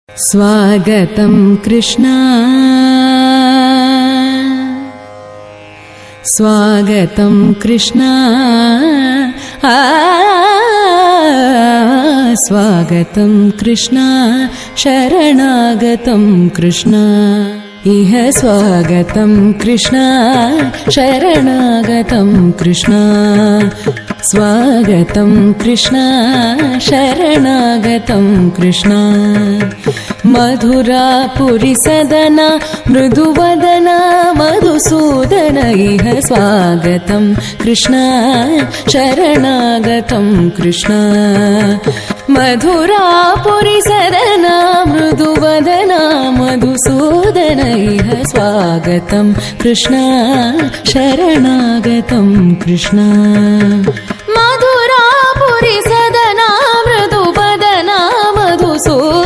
स्वागतं कृष्णा स्वागतं कृष्णा स्वागतं कृष्णा शरणागतं कृष्णा इह स्वागतं कृष्णा शरणागतं कृष्णा स्वागतं कृष्णा शरणागतं कृष्णा मधुरापुरी सदना मृदुवदना मधुसूदन इह स्वागतं कृष्णा शरणागतं कृष्णा मधुरापुरी सदना मृदुवदना मधुसूदन इह स्वागतं कृष्णा शरणागतं कृष्णा मधुरापुरी सदना मृदुवदना मधुसूदन